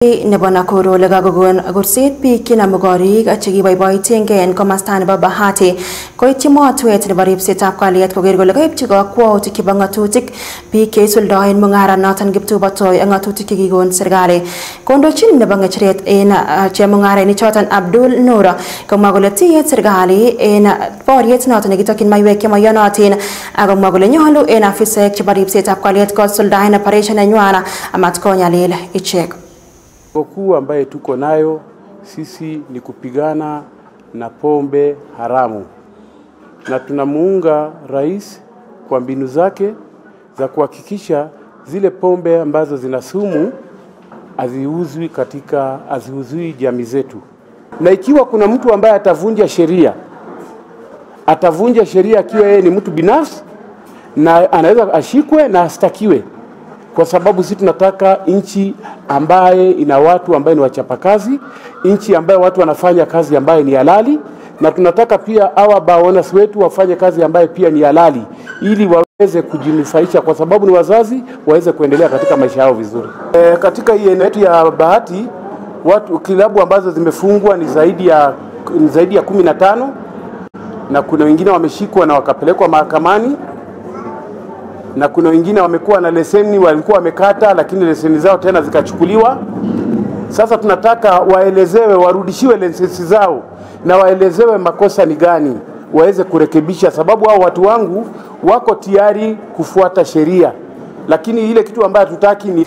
Nebo Nakuru lekagogon kurset biik kinam korik chekiboiboitengei en komasta nebo Bahati koityi motwet nebo ripsetab kalyet koker kole kaipchi kakwautik chebo ng'atutik biik cheisuldoen mung'aranoton kiptubotoi ak ng'atutik chekikon serikali. Kondochin nebo ng'echeret en chemung'arainik Abdul Nur komwa kole tiyet serikali en boriet noton nekitokyin maiwek chemaiyonotin ak komwa kole nyolu en afisaek chebo ripsetab kalyet kosuldaen operation nenywan amat konyalil ichek. Kuu ambaye tuko nayo sisi ni kupigana na pombe haramu, na tunamuunga rais kwa mbinu zake za kuhakikisha zile pombe ambazo zina sumu haziuzwi jamii zetu. Na ikiwa kuna mtu ambaye atavunja sheria akiwa yeye ni mtu binafsi, na anaweza ashikwe na astakiwe, kwa sababu sisi tunataka nchi ambaye ina watu ambaye ni wachapakazi, nchi ambaye watu wanafanya kazi ambaye ni halali, na tunataka pia hawa baonas wetu wafanye kazi ambaye pia ni halali ili waweze kujinufaisha, kwa sababu ni wazazi waweze kuendelea katika maisha yao vizuri. Katika hii eneo yetu ya Bahati kilabu ambazo zimefungwa ni zaidi ya 15, na kuna wengine wameshikwa na wakapelekwa mahakamani, na kuna wengine wamekuwa na leseni walikuwa wamekata lakini leseni zao tena zikachukuliwa. Sasa tunataka waelezewe, warudishiwe leseni zao na waelezewe makosa ni gani waweze kurekebisha, sababu hao watu wangu wako tayari kufuata sheria, lakini ile kitu ambayo tutaki ni